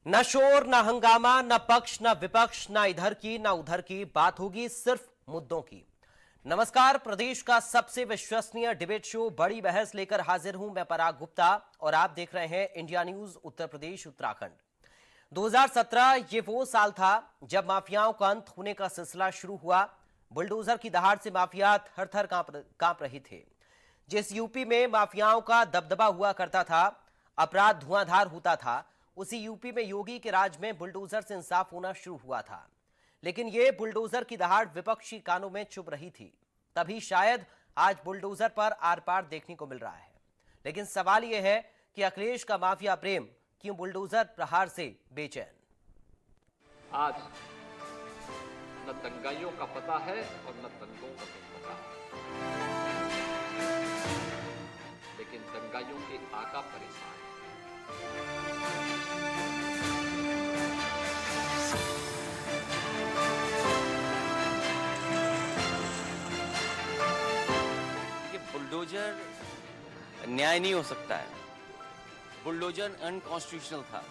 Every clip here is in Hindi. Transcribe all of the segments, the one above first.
न शोर न हंगामा, न पक्ष न विपक्ष, न इधर की न उधर की, बात होगी सिर्फ मुद्दों की। नमस्कार, प्रदेश का सबसे विश्वसनीय डिबेट शो बड़ी बहस लेकर हाजिर हूं मैं पराग गुप्ता और आप देख रहे हैं इंडिया न्यूज उत्तर प्रदेश उत्तराखंड। 2017 ये वो साल था जब माफियाओं का अंत होने का सिलसिला शुरू हुआ। बुलडोजर की दहाड़ से माफिया थर थर कांप रहे थे। जिस यूपी में माफियाओं का दबदबा हुआ करता था, अपराध धुआंधार होता था, उसी यूपी में योगी के राज में बुलडोजर से इंसाफ होना शुरू हुआ था। लेकिन ये बुलडोजर की दहाड़ विपक्षी कानों में चुभ रही थी। तभी शायद आज बुलडोजर पर आर पार देखने को मिल रहा है। लेकिन सवाल यह है कि अखिलेश का माफिया प्रेम क्यों बुलडोजर प्रहार से बेचैन? आज न दंगाइयों का पता है और न दंगों का कुछ पता है, लेकिन दंगाइयों के आका परेशान है। कि बुलडोजर न्याय नहीं हो सकता है। बुलडोजर अनकॉन्स्टिट्यूशनल था।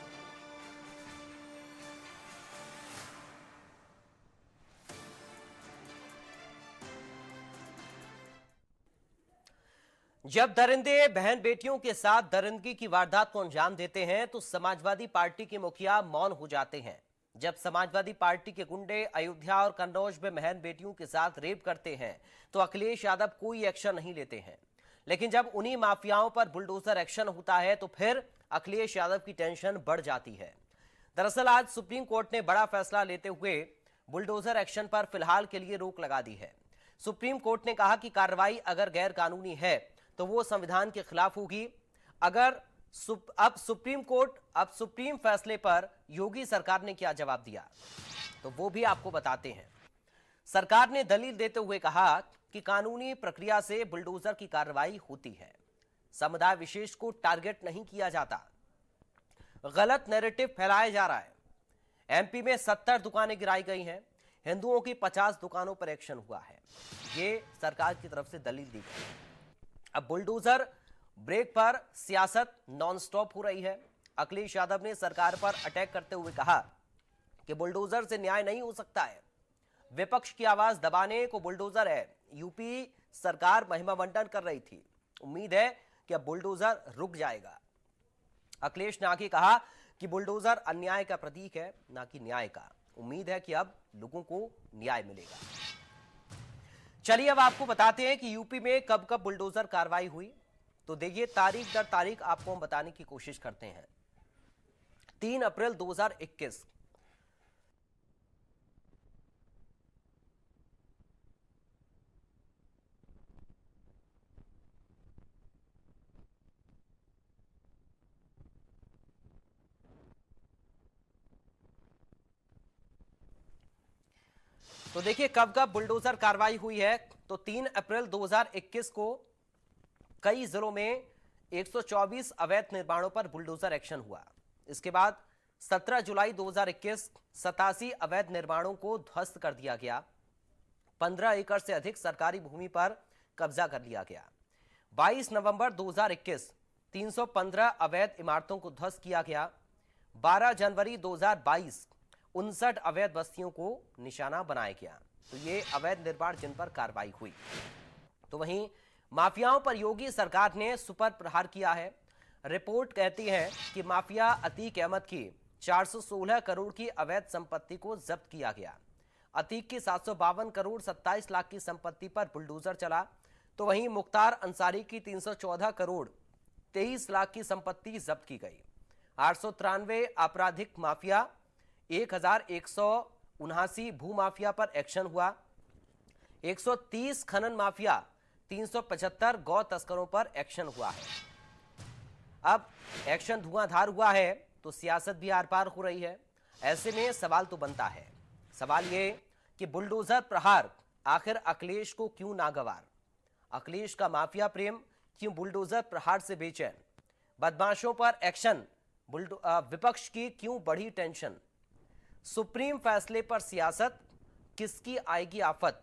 जब दरिंदे बहन बेटियों के साथ दरिंदगी की वारदात को अंजाम देते हैं तो समाजवादी पार्टी के मुखिया मौन हो जाते हैं। जब समाजवादी पार्टी के गुंडे अयोध्या और कन्नौज में बहन बेटियों के साथ रेप करते हैं तो अखिलेश यादव कोई एक्शन नहीं लेते हैं। लेकिन जब उन्हीं माफियाओं पर बुलडोजर एक्शन होता है तो फिर अखिलेश यादव की टेंशन बढ़ जाती है। दरअसल आज सुप्रीम कोर्ट ने बड़ा फैसला लेते हुए बुलडोजर एक्शन पर फिलहाल के लिए रोक लगा दी है। सुप्रीम कोर्ट ने कहा कि कार्रवाई अगर गैर कानूनी है तो वो संविधान के खिलाफ होगी। अगर अब सुप्रीम फैसले पर योगी सरकार ने क्या जवाब दिया तो वो भी आपको बताते हैं। सरकार ने दलील देते हुए कहा कि कानूनी प्रक्रिया से बुलडोजर की कार्रवाई होती है, समुदाय विशेष को टारगेट नहीं किया जाता। गलत नैरेटिव फैलाया जा रहा है। एमपी में 70 दुकानें गिराई गई हैं, हिंदुओं की 50 दुकानों पर एक्शन हुआ है। ये सरकार की तरफ से दलील दी गई। अब बुलडोजर ब्रेक पर सियासत नॉनस्टॉप हो रही है। अखिलेश यादव ने सरकार पर अटैक करते हुए कहा कि बुलडोजर से न्याय नहीं हो सकता है। विपक्ष की आवाज दबाने को बुलडोजर है। यूपी सरकार महिमा बंटन कर रही थी, उम्मीद है कि अब बुलडोजर रुक जाएगा। अखिलेश ने आगे कहा कि बुलडोजर अन्याय का प्रतीक है, ना कि न्याय का। उम्मीद है कि अब लोगों को न्याय मिलेगा। चलिए अब आपको बताते हैं कि यूपी में कब कब बुलडोजर कार्रवाई हुई। तो देखिए, तारीख दर तारीख आपको हम बताने की कोशिश करते हैं। 3 अप्रैल 2021 तो देखिए कब कब बुलडोजर कार्रवाई हुई है। तो 3 अप्रैल 2021 को कई जिलों में 124 अवैध निर्माणों पर बुलडोजर एक्शन हुआ। इसके बाद 17 जुलाई 2021 87 अवैध निर्माणों को ध्वस्त कर दिया गया। 15 एकड़ से अधिक सरकारी भूमि पर कब्जा कर लिया गया। 22 नवंबर 2021 315 अवैध इमारतों को ध्वस्त किया गया। 12 जनवरी 2022 59 अवैध बस्तियों को निशाना बनाया गया। तो ये अवैध निर्माण जिन पर कार्रवाई हुई। तो वहीं माफियाओं पर योगी सरकार ने सुपर प्रहार किया है। रिपोर्ट कहती है कि माफिया अतीक अहमद की 416 करोड़ की अवैध संपत्ति को जब्त किया गया। अतीक की 752 करोड़ 27 लाख की संपत्ति पर बुलडोजर चला। तो वहीं मुख्तार अंसारी की 314 करोड़ 23 लाख की संपत्ति जब्त की गई। 893 आपराधिक माफिया, 1179 भू माफिया पर एक्शन हुआ। 130 खनन माफिया, 375 गौ तस्करों पर एक्शन हुआ है। अब एक्शन धुआंधार हुआ है तो सियासत भी आर पार हो रही है। ऐसे में सवाल तो बनता है, सवाल ये कि बुलडोजर प्रहार आखिर अखिलेश को क्यों नागवार? अखिलेश का माफिया प्रेम क्यों बुलडोजर प्रहार से बेचैन? बदमाशों पर एक्शन, विपक्ष की क्यों बढ़ी टेंशन? सुप्रीम फैसले पर सियासत, किसकी आएगी आफत?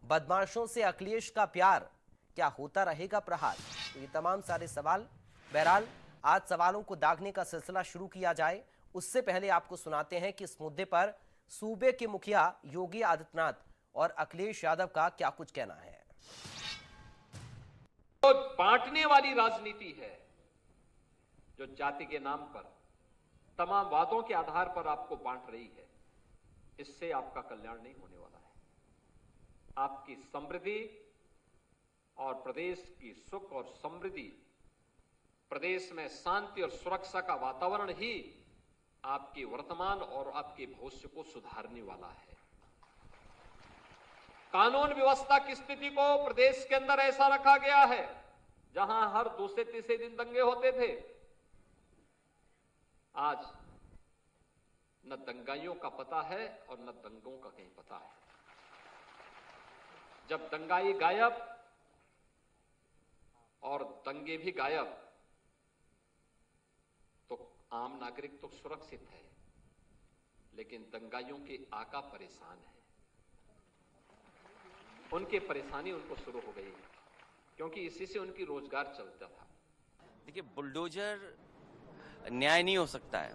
बदमाशों से अखिलेश का प्यार, क्या होता रहेगा प्रहार? तो ये तमाम सारे सवाल, बहरहाल आज सवालों को दागने का सिलसिला शुरू किया जाए उससे पहले आपको सुनाते हैं कि इस मुद्दे पर सूबे के मुखिया योगी आदित्यनाथ और अखिलेश यादव का क्या कुछ कहना है। तो बांटने वाली राजनीति है जो जाति के नाम पर तमाम वादों के आधार पर आपको बांट रही है, इससे आपका कल्याण नहीं होने वाला है। आपकी समृद्धि और प्रदेश की सुख और समृद्धि, प्रदेश में शांति और सुरक्षा का वातावरण ही आपके वर्तमान और आपके भविष्य को सुधारने वाला है। कानून व्यवस्था की स्थिति को प्रदेश के अंदर ऐसा रखा गया है जहां हर दूसरे तीसरे दिन दंगे होते थे, आज न दंगाइयों का पता है और न दंगों का कहीं पता है। जब दंगाई गायब और दंगे भी गायब तो आम नागरिक तो सुरक्षित है, लेकिन दंगाइयों के आका परेशान है। उनकी परेशानी उनको शुरू हो गई है क्योंकि इसी से उनकी रोजगार चलता था। देखिए, बुलडोजर न्याय नहीं हो सकता है।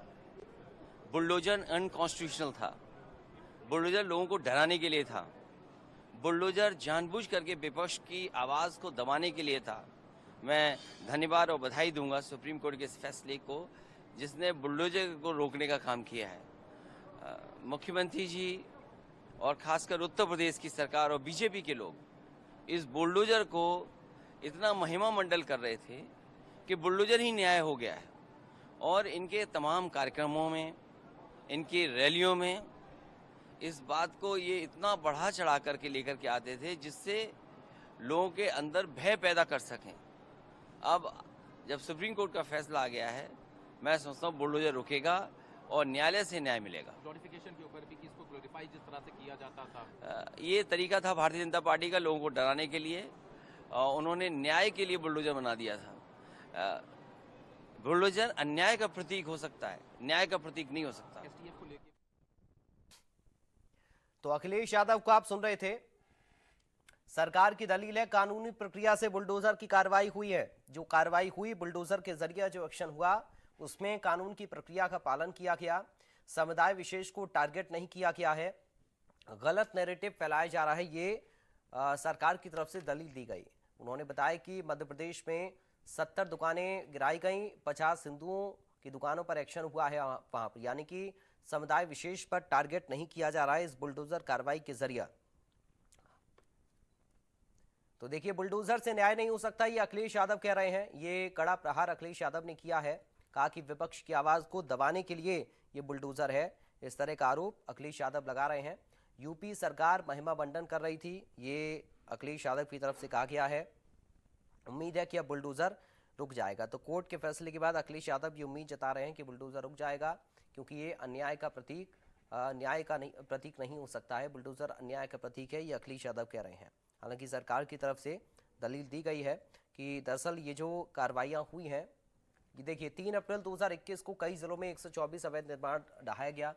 बुलडोजर अनकॉन्स्टिट्यूशनल था। बुलडोजर लोगों को डराने के लिए था। बुलडोजर जानबूझ करके विपक्ष की आवाज़ को दबाने के लिए था। मैं धन्यवाद और बधाई दूंगा सुप्रीम कोर्ट के इस फैसले को जिसने बुलडोजर को रोकने का काम किया है। मुख्यमंत्री जी और खासकर उत्तर प्रदेश की सरकार और बीजेपी के लोग इस बुलडोजर को इतना महिमा मंडल कर रहे थे कि बुलडोजर ही न्याय हो गया है। और इनके तमाम कार्यक्रमों में, इनकी रैलियों में इस बात को ये इतना बढ़ा चढ़ा करके लेकर के आते थे जिससे लोगों के अंदर भय पैदा कर सकें। अब जब सुप्रीम कोर्ट का फैसला आ गया है, मैं समझता हूँ बुलडोजर रुकेगा और न्यायालय से न्याय मिलेगा। ग्लोरिफिकेशन के ऊपर भी कि इसको ग्लोरीफाई जिस तरह से किया जाता था, ये तरीका था भारतीय जनता पार्टी का लोगों को डराने के लिए। उन्होंने न्याय के लिए बुलडोजर बना दिया था। बुलडोजर अन्याय का प्रतीक हो सकता है, न्याय का प्रतीक नहीं हो सकता। एसटीएफ को लेकर तो अखिलेश यादव को आप सुन रहे थे। सरकार की दलील है कानूनी प्रक्रिया से बुलडोजर की कार्रवाई हुई है। जो कार्रवाई हुई बुलडोजर के जरिए, जो एक्शन हुआ उसमें कानून की प्रक्रिया का पालन किया गया, समुदाय विशेष को टारगेट नहीं किया गया है, गलत नैरेटिव फैलाया जा रहा है, ये सरकार की तरफ से दलील दी गई। उन्होंने बताया कि मध्य प्रदेश में 70 दुकानें गिराई गई, 50 हिंदुओं की दुकानों पर एक्शन हुआ है वहां पर, यानी कि समुदाय विशेष पर टारगेट नहीं किया जा रहा है इस बुलडोजर कार्रवाई के जरिए। तो देखिए, बुलडोजर से न्याय नहीं हो सकता, ये अखिलेश यादव कह रहे हैं। ये कड़ा प्रहार अखिलेश यादव ने किया है, कहा कि विपक्ष की आवाज को दबाने के लिए ये बुलडोजर है। इस तरह का आरोप अखिलेश यादव लगा रहे हैं। यूपी सरकार महिमा मंडन कर रही थी, ये अखिलेश यादव की तरफ से कहा गया है। उम्मीद है कि अब बुलडोजर रुक जाएगा। तो कोर्ट के फैसले के बाद अखिलेश यादव ये उम्मीद जता रहे हैं कि बुलडोजर रुक जाएगा, क्योंकि ये अन्याय का प्रतीक, न्याय का प्रतीक नहीं हो सकता है। बुलडोजर अन्याय का प्रतीक है, ये अखिलेश यादव कह रहे हैं। हालांकि सरकार की तरफ से दलील दी गई है कि दरअसल ये जो कार्रवाइयाँ हुई हैं, ये देखिए 3 अप्रैल 2021 को कई जिलों में 124 अवैध निर्माण ढहाया गया।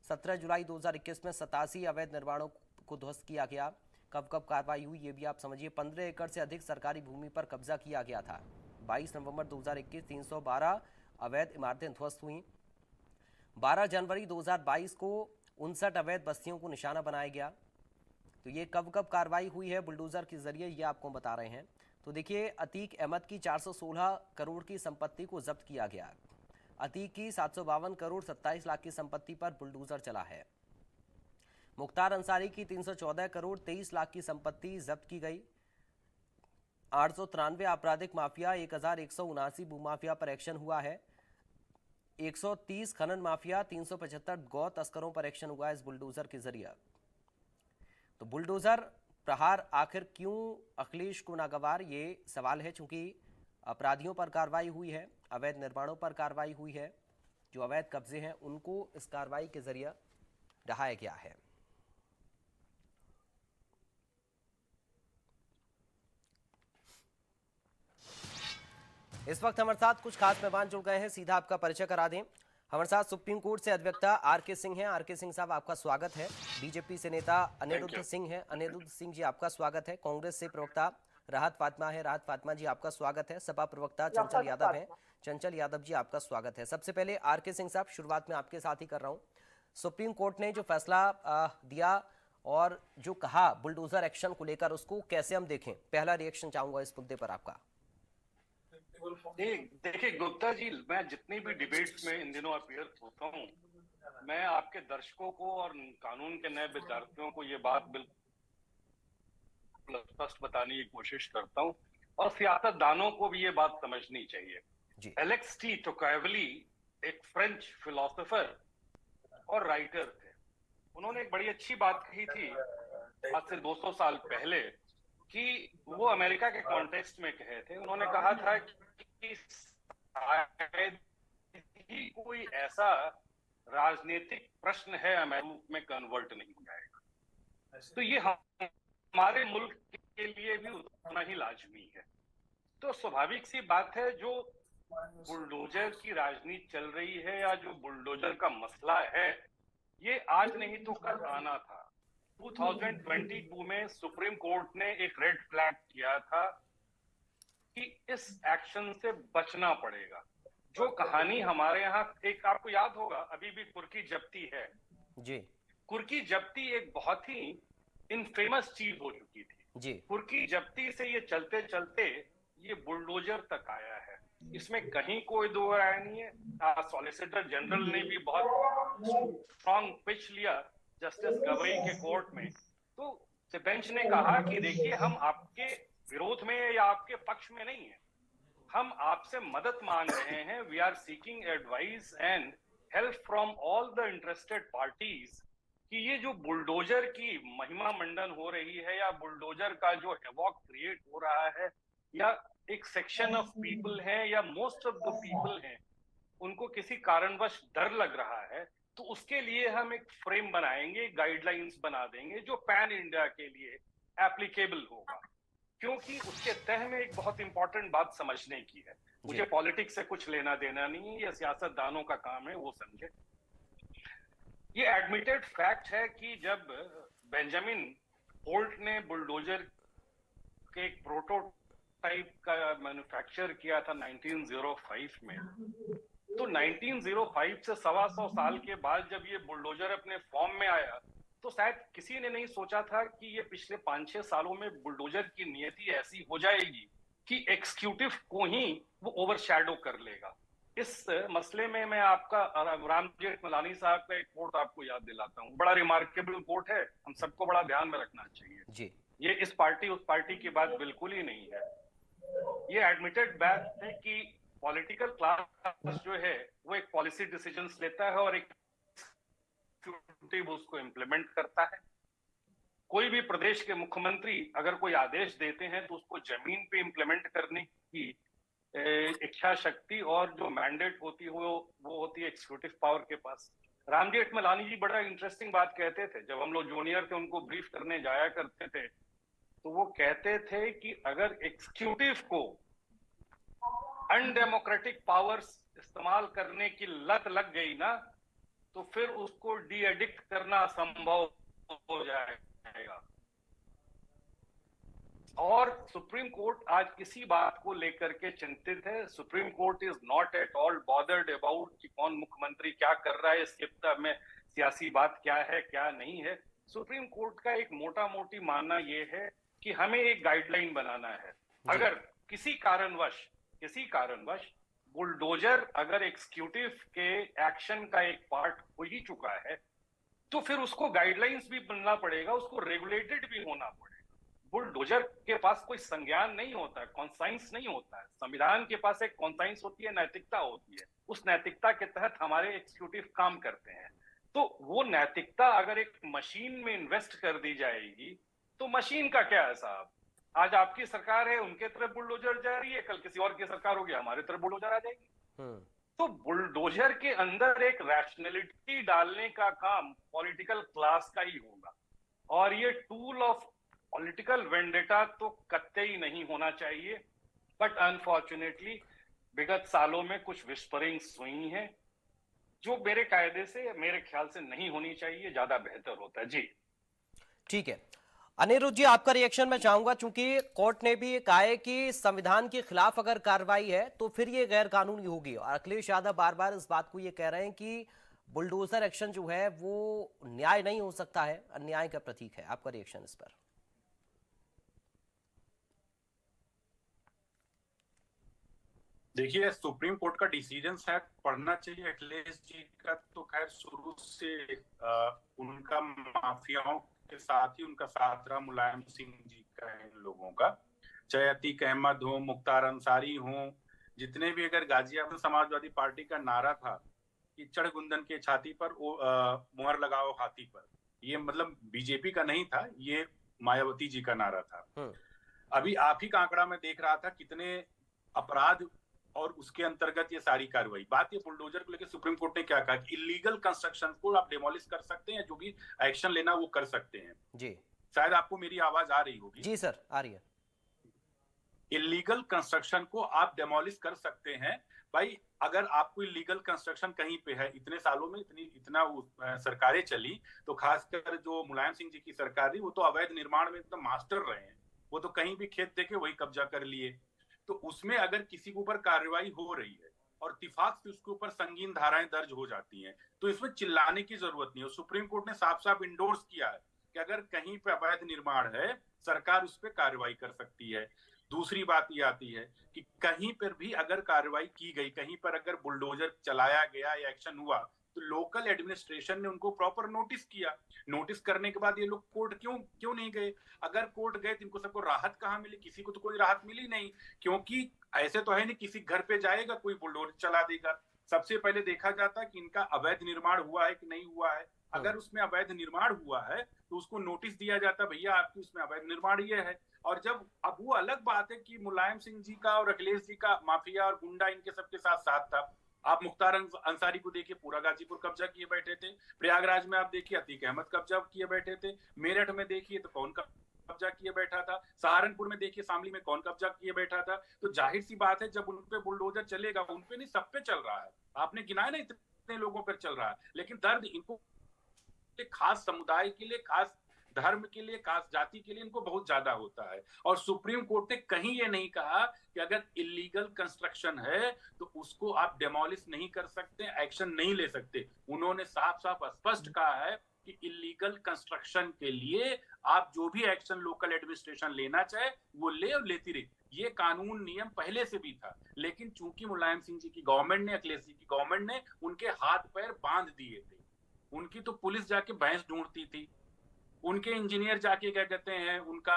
17 जुलाई 2021 में 87 अवैध निर्माणों को ध्वस्त किया गया। कब कब कार्रवाई हुई ये भी आप समझिए। 15 एकड़ से अधिक सरकारी भूमि पर कब्जा किया गया था। 22 नवंबर 2021 312 अवैध इमारतें ध्वस्त हुई। 12 जनवरी 2022 को 59 अवैध बस्तियों को निशाना बनाया गया। तो ये कब कब कार्रवाई हुई है बुलडोजर के जरिए, ये आपको बता रहे हैं। तो देखिए, अतीक अहमद की 416 करोड़ की संपत्ति को जब्त किया गया। अतीक की 752 करोड़ 27 लाख की संपत्ति पर बुलडोजर चला है। मुख्तार अंसारी की 314 करोड़ 23 लाख की संपत्ति जब्त की गई। 893 आपराधिक माफिया, 1179 भूमाफिया पर एक्शन हुआ है। 130 खनन माफिया, 375 गौ तस्करों पर एक्शन हुआ है इस बुलडोजर के जरिए। तो बुलडोजर प्रहार आखिर क्यों अखिलेश को नागवार, ये सवाल है। चूंकि अपराधियों पर कार्रवाई हुई है, अवैध निर्माणों पर कार्रवाई हुई है, जो अवैध कब्जे हैं उनको इस कार्रवाई के जरिए ढहाया गया है। इस वक्त हमारे साथ कुछ खास मेहमान जुड़ गए हैं, सीधा आपका परिचय करा दें। हमारे साथ सुप्रीम कोर्ट से अधिवक्ता आर.के. सिंह हैं। आर.के. सिंह साहब, आपका स्वागत है। बीजेपी से नेता अनिरुद्ध सिंह हैं। अनिरुद्ध सिंह जी, आपका स्वागत है। कांग्रेस से प्रवक्ता राहत फातिमा है। राहत फातिमा जी, आपका स्वागत है। सपा प्रवक्ता चंचल राहत यादव हैं। फातिमा। चंचल यादव जी, आपका स्वागत है। सबसे पहले आरके सिंह साहब, शुरुआत में आपके साथ ही कर रहा हूं। सुप्रीम कोर्ट ने जो फैसला दिया और जो कहा बुलडोजर एक्शन को लेकर, उसको कैसे हम देखें? पहला रिएक्शन चाहूंगा इस मुद्दे पर आपका। देखिए गुप्ता जी, मैं जितनी भी डिबेट्स में इन दिनों अपीयर होता हूँ, मैं आपके दर्शकों को और कानून के नए विद्यार्थियों को ये बात बिल्कुल स्पष्ट बताने की कोशिश करता हूँ, और सियासतदानों को भी ये बात समझनी चाहिए। जी। एलेक्स टी टोकायवली एक फ्रेंच फिलोसोफर और राइटर थे। उन्होंने एक बड़ी अच्छी बात कही थी आज से 200 साल पहले, कि वो अमेरिका के कॉन्टेक्स्ट में कहे थे। उन्होंने कहा था कि शायद ही कोई ऐसा राजनीतिक प्रश्न है अमेरिका में कन्वर्ट नहीं हो जाएगा। तो ये हमारे मुल्क के लिए भी उतना ही लाजमी है। तो स्वाभाविक सी बात है, जो बुलडोजर की राजनीति चल रही है या जो बुलडोजर का मसला है, ये आज नहीं तो कल आना था। 2022 में सुप्रीम कोर्ट ने एक रेड फ्लैग किया था कि इस एक्शन से बचना पड़ेगा। जो कहानी हमारे यहाँ, एक आपको याद होगा, अभी भी कुर्की जब्ती है जी। कुर्की जब्ती एक बहुत ही इनफेमस चीज हो चुकी थी जी। कुर्की जब्ती से ये चलते चलते ये बुलडोजर तक आया है। इसमें कहीं कोई दो राय नहीं है। सॉलिसिटर जनरल ने भी बहुत स्ट्रॉन्ग पिच लिया जस्टिस गवई के कोर्ट में। तो बेंच ने कहा कि देखिए, हम आपके विरोध में या आपके पक्ष में नहीं है, हम आपसे मदद मांग रहे हैं। We are seeking advice and help from all the interested parties, कि ये जो बुलडोजर की महिमा मंडन हो रही है, या बुलडोजर का जो हेवॉक क्रिएट हो रहा है, या एक सेक्शन ऑफ पीपल है या मोस्ट ऑफ द पीपल हैं, उनको किसी कारणवश डर लग रहा है, तो उसके लिए हम एक फ्रेम बनाएंगे, गाइडलाइंस बना देंगे जो पैन इंडिया के लिए एप्लीकेबल होगा। क्योंकि उसके तह में एक बहुत इंपॉर्टेंट बात समझने की है। मुझे पॉलिटिक्स से कुछ लेना देना नहीं है, ये सियासतदानों का काम है, वो समझे। ये एडमिटेड फैक्ट है कि जब बेंजामिन होल्ट ने बुलडोजर के एक प्रोटोटाइप का मैन्युफैक्चर किया था 1905 में, तो 1905 से 125 साल के बाद जब ये बुलडोजर अपने फॉर्म में आया, तो शायद किसी ने नहीं सोचा था कि ये पिछले 5-6 सालों में बुलडोजर की नियति ऐसी हो जाएगी कि एक्सिक्यूटिव को ही वो ओवरशैडो कर लेगा। इस मसले में मैं आपका राम जेठमलानी साहब का एक कोट आपको याद दिलाता हूँ। बड़ा रिमार्केबल कोट है, हम सबको बड़ा ध्यान में रखना चाहिए जी। ये इस पार्टी उस पार्टी की बात बिल्कुल ही नहीं है। ये एडमिटेड बात है कि पॉलिटिकल क्लास जो है वो एक पॉलिसी डिसीजंस लेता है और एक एग्जीक्यूटिव उसको इम्प्लीमेंट करता है। कोई भी प्रदेश के मुख्यमंत्री अगर कोई आदेश देते हैं तो उसको जमीन पे इम्प्लीमेंट करने की इच्छा शक्ति और जो मैंडेट होती है वो होती है एग्जीक्यूटिव पावर के पास। राम जेठमलानी जी बड़ा इंटरेस्टिंग बात कहते थे, जब हम लोग जूनियर थे उनको ब्रीफ करने जाया करते थे, तो वो कहते थे कि अगर एग्जीक्यूटिव को अनडेमोक्रेटिक पावर्स इस्तेमाल करने की लत लग गई ना, तो फिर उसको डी एडिक्ट करना संभव हो जाएगा। और सुप्रीम कोर्ट आज किसी बात को लेकर के चिंतित है। Supreme court is not at all bothered about कि कौन मुख्यमंत्री क्या कर रहा है, इसके में सियासी बात क्या है क्या नहीं है। सुप्रीम कोर्ट का एक मोटा मोटी मानना यह है कि हमें एक गाइडलाइन बनाना है। अगर किसी कारणवश बुलडोजर अगर एग्जीक्यूटिव के एक्शन का एक पार्ट हो ही चुका है, तो फिर उसको गाइडलाइंस भी बनना पड़ेगा, उसको रेगुलेटेड भी होना पड़ेगा। बुलडोजर के पास कोई संज्ञान नहीं होता है, कॉन्साइंस नहीं होता है। संविधान के पास एक कॉन्साइंस होती है, नैतिकता होती है। उस नैतिकता के तहत हमारे एग्जीक्यूटिव काम करते हैं। तो वो नैतिकता अगर एक मशीन में इन्वेस्ट कर दी जाएगी, तो मशीन का क्या है साहब? आज आपकी सरकार है, उनके तरफ बुलडोजर जा रही है, कल किसी और की सरकार होगी, हमारे तरफ बुलडोजर आ जाएगी। तो बुलडोजर के अंदर एक रैशनैलिटी डालने का काम पॉलिटिकल क्लास का ही होगा, और ये टूल ऑफ पॉलिटिकल वेंडेटा तो कतई नहीं होना चाहिए। बट अनफॉर्चुनेटली विगत सालों में कुछ विस्परिंग्स हुई हैं जो मेरे कायदे से, मेरे ख्याल से नहीं होनी चाहिए, ज्यादा बेहतर होता है। जी ठीक है। अनिरुद्ध जी, आपका रिएक्शन मैं चाहूंगा, चूंकि कोर्ट ने भी कहा है कि संविधान के खिलाफ अगर कार्रवाई है तो फिर ये गैर कानूनी होगी, और अखिलेश यादव बार बार इस बात को ये कह रहे हैं कि बुलडोजर एक्शन जो है वो न्याय नहीं हो सकता है, अन्याय का प्रतीक है। आपका रिएक्शन इस पर? देखिए, सुप्रीम कोर्ट का डिसीजन शायद पढ़ना चाहिए अखिलेश जी का। तो खैर शुरू से उनका माफियाओं के साथ ही उनका साथ रहा, मुलायम सिंह जी का, इन लोगों का, चाहे अतीक अहमद हो, मुख्तार अंसारी हो, जितने भी। अगर गाजियाबाद समाजवादी पार्टी का नारा था कि चढ़ गुंदन के छाती पर मुहर लगाओ हाथी पर, ये मतलब बीजेपी का नहीं था, ये मायावती जी का नारा था। अभी आप ही का आंकड़ा में देख रहा था कितने अपराध और उसके अंतर्गत ये सारी कार्रवाई। बात ये बुलडोजर को लेकर सुप्रीम कोर्ट ने क्या कहा कि इलीगल कंस्ट्रक्शन को आप डेमोलिश कर सकते हैं, जो भी एक्शन लेना वो कर सकते हैं। जी, शायद आपको मेरी आवाज आ रही होगी। जी सर, आ रही है। इलीगल कंस्ट्रक्शन को आप डेमोलिश कर सकते हैं। भाई, अगर आपको इलीगल कंस्ट्रक्शन कहीं पे है, इतने सालों में इतना सरकारें चली, तो खासकर जो मुलायम सिंह जी की सरकार थी, वो तो अवैध निर्माण में एकदम मास्टर रहे हैं। वो तो कहीं भी खेत देखे वही कब्जा कर लिए। तो उसमें अगर किसी के ऊपर कार्रवाई हो रही है और इत्तेफाक से उसके ऊपर संगीन धाराएं दर्ज हो जाती हैं, तो इसमें चिल्लाने की जरूरत नहीं है। सुप्रीम कोर्ट ने साफ साफ इंडोर्स किया है कि अगर कहीं पे अवैध निर्माण है, सरकार उस पर कार्रवाई कर सकती है। दूसरी बात ये आती है कि कहीं पर भी अगर कार्रवाई की गई, कहीं पर अगर बुलडोजर चलाया गया या एक्शन हुआ, तो लोकल एडमिनिस्ट्रेशन ने उनको प्रॉपर नोटिस किया। नोटिस करने के बाद ये लोग कोर्ट क्यों नहीं गए? अगर कोर्ट गए तो इनको सबको राहत कहाँ मिली? किसी को तो कोई राहत मिली नहीं, क्योंकि ऐसे तो है नहीं किसी घर पे जाएगा कोई बुलडोजर चला देगा। सबसे पहले देखा जाता कि इनका अवैध निर्माण हुआ है कि नहीं हुआ है। अगर उसमें अवैध निर्माण हुआ है तो उसको नोटिस दिया जाता, भैया आपकी उसमें अवैध निर्माण ये है। और जब अब वो अलग बात है कि मुलायम सिंह जी का और अखिलेश जी का माफिया और गुंडा इनके सबके साथ साथ था। आप मुख्तार अंसारी को देखिए, पूरा गाजीपुर कब्जा किए बैठे थे। प्रयागराज में आप देखिए अतीक अहमद कब्जा किए बैठे थे। मेरठ में देखिए तो कौन कब्जा किए बैठा था। सहारनपुर में देखिए शामली में कौन कब्जा किए बैठा था। तो जाहिर सी बात है जब उन पे बुलडोजर चलेगा, उन पे नहीं सब पे चल रहा है। आपने गिनाया ना इतने लोगों पर चल रहा है, लेकिन दर्द इनको खास समुदाय के लिए, खास धर्म के लिए, खास जाति के लिए इनको बहुत ज्यादा होता है। और सुप्रीम कोर्ट ने कहीं ये नहीं कहा कि अगर इलीगल कंस्ट्रक्शन है तो उसको आप डेमोलिश नहीं कर सकते, एक्शन नहीं ले सकते। उन्होंने साफ साफ स्पष्ट कहा है कि इलीगल कंस्ट्रक्शन के लिए आप जो भी एक्शन लोकल एडमिनिस्ट्रेशन लेना चाहे वो ले और लेती रही। ये कानून नियम पहले से भी था, लेकिन चूंकि मुलायम सिंह जी की गवर्नमेंट ने, अखिलेश जी की गवर्नमेंट ने उनके हाथ पैर बांध दिए थे। उनकी तो पुलिस जाके भैंस ढूंढती थी, उनके इंजीनियर जाके क्या कहते हैं उनका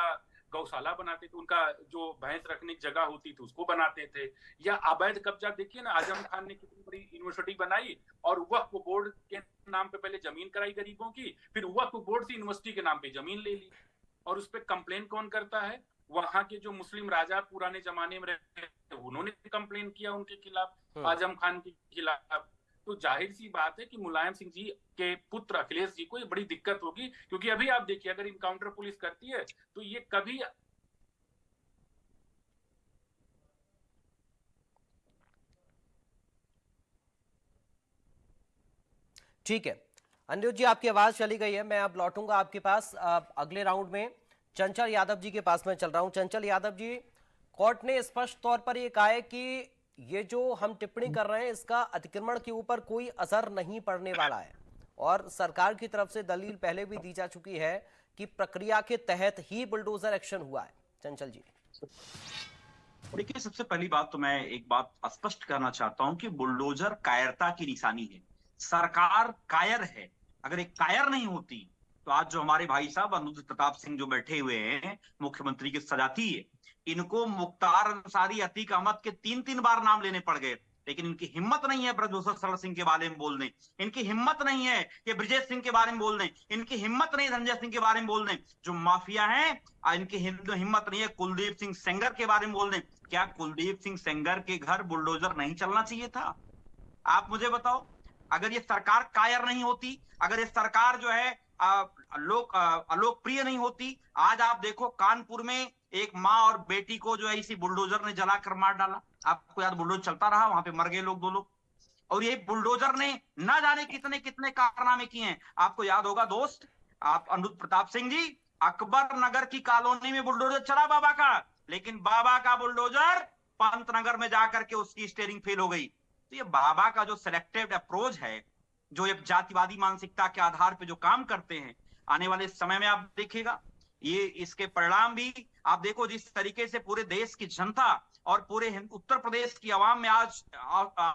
गौशाला बनाते थे, उनका जो भैंस रखने की जगह होती थी उसको बनाते थे। या अवैध कब्जा देखिए ना, आजम खान ने कितनी बड़ी यूनिवर्सिटी बनाई और वक्फ बोर्ड के नाम पे पहले जमीन कराई गरीबों की, फिर वक्फ बोर्ड से यूनिवर्सिटी के नाम पे जमीन ले ली। और उस पर कंप्लेन कौन करता है? वहां के जो मुस्लिम राजा पुराने जमाने में रहते उन्होंने कंप्लेन किया उनके खिलाफ, आजम खान के खिलाफ। तो जाहिर सी बात है कि मुलायम सिंह जी के पुत्र अखिलेश जी को ये बड़ी दिक्कत होगी, क्योंकि अभी आप देखिए अगर इनकाउंटर पुलिस करती है तो ये कभी ठीक है अनिरुद्ध जी, आपकी आवाज चली गई है, मैं अब लौटूंगा आपके पास अगले राउंड में। चंचल यादव जी के पास मैं चल रहा हूं। चंचल यादव जी, कोर्ट ने स्पष्ट तौर पर यह कहा है कि ये जो हम टिप्पणी कर रहे हैं इसका अतिक्रमण के ऊपर कोई असर नहीं पड़ने वाला है, और सरकार की तरफ से दलील पहले भी दी जा चुकी है कि प्रक्रिया के तहत ही बुलडोजर एक्शन हुआ है। चंचल जी, देखिए, सबसे पहली बात तो मैं एक बात स्पष्ट करना चाहता हूं कि बुलडोजर कायरता की निशानी है। सरकार कायर है। अगर एक कायर नहीं होती तो आज जो हमारे भाई साहब अनुज प्रताप सिंह जो बैठे हुए हैं मुख्यमंत्री की सजाती है, इनको मुख्तार अंसारी, अतीक अहमद के 3-3 बार नाम लेने पड़ गए, लेकिन इनकी हिम्मत नहीं है ब्रजभूषण शरण सिंह के बारे में बोलने, इनकी हिम्मत नहीं है कि ब्रजेश सिंह के बारे में बोलने, इनकी हिम्मत नहीं है संजय सिंह के बारे में बोलने। जो माफिया हैं इनकी हिम्मत नहीं है कुलदीप सिंह सेंगर के बारे में बोलने। क्या कुलदीप सिंह सेंगर के घर बुलडोजर नहीं चलना चाहिए था? आप मुझे बताओ। अगर ये सरकार कायर नहीं होती, अगर ये सरकार जो है अलोकप्रिय नहीं होती, आज आप देखो कानपुर में एक माँ और बेटी को जो है इसी बुलडोजर ने जलाकर मार डाला। आपको याद, बुलडोजर चलता रहा, वहां पे मर गए लोग, 2 लोग। और ये बुलडोजर ने ना जाने कितने कितने कारनामे किए हैं। आपको याद होगा दोस्त, आप अनुज प्रताप सिंह जी, अकबर नगर की कॉलोनी में बुलडोजर चला बाबा का, लेकिन बाबा का बुलडोजर पंतनगर में जाकर के उसकी स्टीयरिंग फेल हो गई। तो ये बाबा का जो सिलेक्टिव अप्रोच है, जो एक जातिवादी मानसिकता के आधार पे जो काम करते हैं, आने वाले समय में आप देखिएगा ये इसके परिणाम भी आप देखो। जिस तरीके से पूरे देश की जनता और पूरे उत्तर प्रदेश की आवाम में आज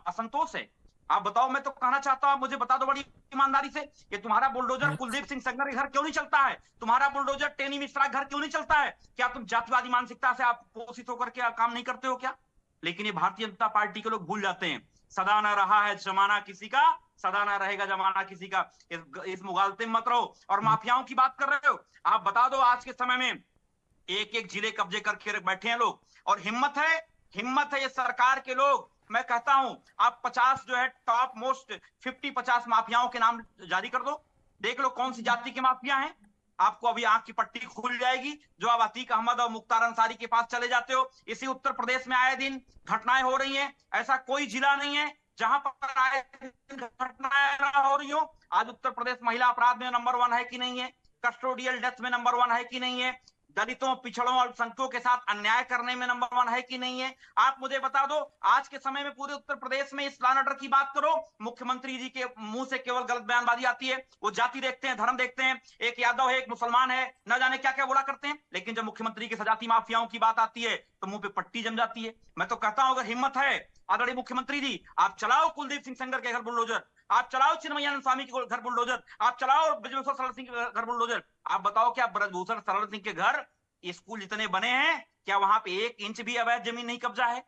असंतोष है, आप बताओ। मैं तो कहना चाहता हूं, मुझे बता दो बड़ी ईमानदारी से, कि तुम्हारा बुलडोजर कुलदीप सिंह सेंगर के घर क्यों नहीं चलता है? तुम्हारा बुलडोजर टेनी मिश्रा घर क्यों नहीं चलता है? क्या तुम जातिवादी मानसिकता से आप पोषित होकर के काम नहीं करते हो क्या? लेकिन ये भारतीय जनता पार्टी के लोग भूल जाते हैं, सदा न रहा है जमाना किसी का, सदा न रहेगा जमाना किसी का। इस मुगालते में मत रहो। और माफियाओं की बात कर रहे हो, आप बता दो आज के समय में एक एक जिले कब्जे करके बैठे हैं लोग, और हिम्मत है ये सरकार के लोग। मैं कहता हूं आप 50 जो है टॉप मोस्ट 50 माफियाओं के नाम जारी कर दो, देख लो कौन सी जाति के माफिया हैं। आपको अभी आंख की पट्टी खुल जाएगी। जो आप अतीक अहमद और मुख्तार अंसारी के पास चले जाते हो, इसी उत्तर प्रदेश में आए दिन घटनाएं हो रही हैं। ऐसा कोई जिला नहीं है जहां पर आए दिन घटनाएं ना हो रही हो। आज उत्तर प्रदेश महिला अपराध में नंबर 1 है कि नहीं है? कस्टोडियल डेथ में नंबर 1 है कि नहीं है? दलितों, पिछड़ों और अल्पसंख्यकों के साथ अन्याय करने में नंबर 1 है कि नहीं है? आप मुझे बता दो। आज के समय में पूरे उत्तर प्रदेश में इस लॉ एंड ऑर्डर की बात करो, मुख्यमंत्री जी के मुंह से केवल गलत बयानबाजी आती है। वो जाति देखते हैं, धर्म देखते हैं, एक यादव है, एक मुसलमान है, न जाने क्या क्या बोला करते हैं। लेकिन जब मुख्यमंत्री के सजाती माफियाओं की बात आती है तो मुंह पे पट्टी जम जाती है। मैं तो कहता हूं, अगर हिम्मत है आदरणीय मुख्यमंत्री जी, आप चलाओ कुलदीप सिंह सेंगर के घर बुलडोजर, आप चलाओ चिन्मयानंद स्वामी के घर बुलडोजर, आप चलाओ ब्रजभूषण सरल सिंह के घर बुलडोजर। आप बताओ क्या ब्रजभूषण सरल सिंह के घर स्कूल जितने बने हैं, क्या वहां पे 1 इंच भी अवैध जमीन नहीं कब्जा है?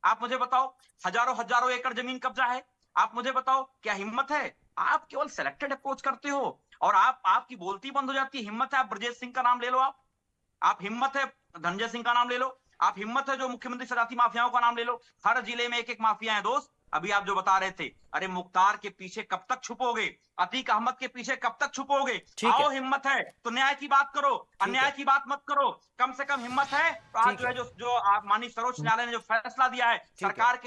आप मुझे बताओ। हजारों एकड़ जमीन कब्जा है। आप मुझे बताओ, क्या हिम्मत है? आप केवल सिलेक्टेड अप्रोच करते हो और आपकी बोलती बंद हो जाती है। हिम्मत है आप ब्रजेश सिंह का नाम ले लो, आप हिम्मत है धनंजय सिंह का नाम ले लो, आप हिम्मत है जो मुख्यमंत्री सजाती माफियाओं का नाम ले लो। हर जिले में एक एक माफिया है दोस्त। अभी आप जो बता रहे थे, अरे मुख्तार के पीछे कब तक छुपोगे? अतीक अहमद के पीछे कब तक छुपोगे? आओ, हिम्मत है तो न्याय की बात करो, अन्याय की बात मत करो। कम से कम हिम्मत है तो आज जो है जो आप माननीय सर्वोच्च न्यायालय ने जो फैसला दिया है, सरकार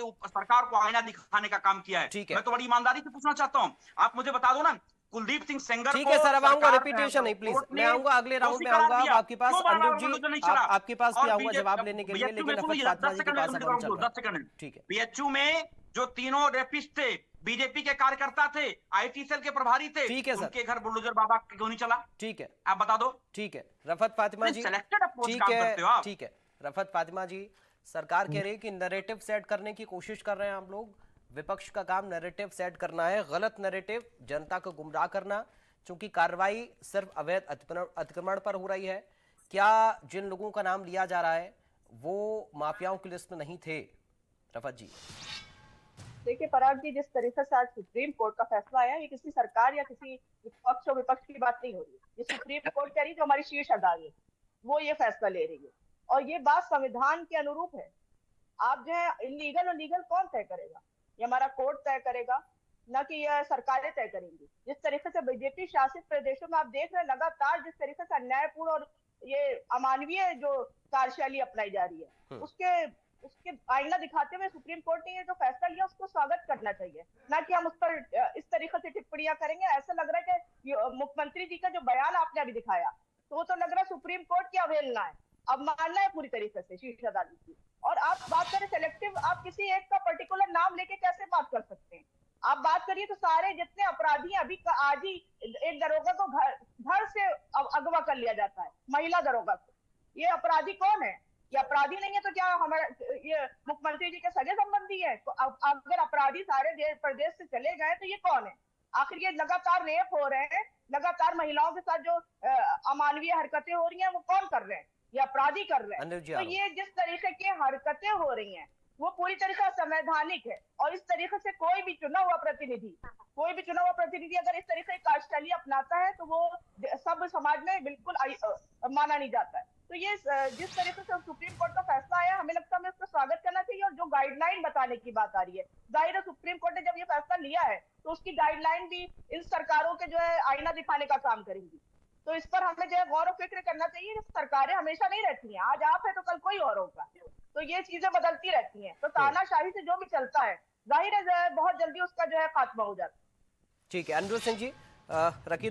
को आईना दिखाने का काम किया है। मैं तो बड़ी ईमानदारी से पूछना चाहता हूँ, आप मुझे बता दो ना, कुलदीप सिंह सेंगर। ठीक है सर, अब आऊंगा, रिपीटेशन नहीं प्लीज, मैं आऊंगा अगले राउंड में आऊंगा आपके पास। अनुज जी आपके पास भी आऊंगा जवाब लेने के लिए, लेकिन रफत फातिमा जी के पास अब हम चल रहे हैं। ठीक है। बीएचयू में जो तीनों रेपिस्ट थे, बीजेपी के कार्यकर्ता थे, आईटी सेल के प्रभारी थे, ठीक है सर, उनके घर बुलडोजर बाबा क्यों नहीं चला? ठीक है, आप बता दो। ठीक है रफत फातिमा जी, ठीक है रफत फातिमा जी, सरकार कह रही है कि नैरेटिव सेट करने की कोशिश कर रहे हैं हम लोग। विपक्ष का काम नैरेटिव सेट करना है, गलत नैरेटिव, जनता को गुमराह करना, क्योंकि कार्रवाई सिर्फ अवैध अतिक्रमण पर हो रही है। क्या जिन लोगों का नाम लिया जा रहा है वो माफियाओं की लिस्ट में नहीं थे? रफत जी देखिए पराग जी, जिस तरीके से आज सुप्रीम कोर्ट का फैसला आया, ये किसी सरकार या किसी पक्ष और विपक्ष की बात नहीं हो रही है। ये सुप्रीम कोर्ट कह रही है, जो हमारी शीर्ष अदालत वो ये फैसला ले रही है, और ये बात संविधान के अनुरूप है। आप जो है इलीगल और लीगल कौन तय करेगा? ये हमारा कोर्ट तय करेगा, न कि यह सरकारें तय करेंगी। जिस तरीके से बीजेपी शासित प्रदेशों में आप देख रहे हैं, लगातार जिस तरीके से अन्यायपूर्ण और ये अमानवीय जो कार्यशैली अपनाई जा रही है, उसके आईना दिखाते हुए सुप्रीम कोर्ट ने ये जो फैसला लिया उसको स्वागत करना चाहिए, ना कि हम उस पर इस तरीके से टिप्पणियां करेंगे। ऐसा लग रहा है कि मुख्यमंत्री जी का जो बयान आपने अभी दिखाया, तो वो तो लग रहा है सुप्रीम कोर्ट की अवहेलना है, अवमानना है पूरी तरीके से शीर्ष अदालत की। और आप बात करें सिलेक्टिव, आप किसी एक का पर्टिकुलर नाम लेके कैसे बात कर सकते हैं? आप बात करिए तो सारे जितने अपराधी हैं, अभी आज ही एक दरोगा को घर से अगवा कर लिया जाता है, महिला दरोगा को। ये अपराधी कौन है? ये अपराधी नहीं है तो क्या हमारा ये मुख्यमंत्री जी के सगे संबंधी है? तो अगर अपराधी सारे देश प्रदेश से चले गए तो ये कौन है? आखिर ये लगातार रेप हो रहे हैं, लगातार महिलाओं के साथ जो अमानवीय हरकतें हो रही हैं, वो कौन कर रहे हैं? ये अपराधी कर रहे हैं। तो ये जिस तरीके की हरकतें हो रही हैं वो पूरी तरह से असंवैधानिक है। और इस तरीके से कोई भी चुना हुआ प्रतिनिधि अगर इस तरीके की कार्यशैली अपनाता है तो वो सब समाज में बिल्कुल माना नहीं जाता है। तो ये जिस तरीके से सुप्रीम कोर्ट का फैसला आया, हमें लगता है हमें उसका स्वागत करना चाहिए। और जो गाइडलाइन बताने की बात आ रही है, जाहिर है सुप्रीम कोर्ट ने जब ये फैसला लिया है तो उसकी गाइडलाइन भी इन सरकारों के जो है आईना दिखाने का काम करेंगी। तो इस पर हमें जो है गौर फिक्र करना चाहिए। सरकारें हमेशा नहीं रहती हैं, आज आप है तो कल कोई और होगा, तो ये चीजें बदलती रहती हैं। तो तानाशाही से जो भी चलता है, जाहिर है बहुत जल्दी उसका जो है खात्मा हो जाता है। ठीक है, अनुज सिंह जी रखिए।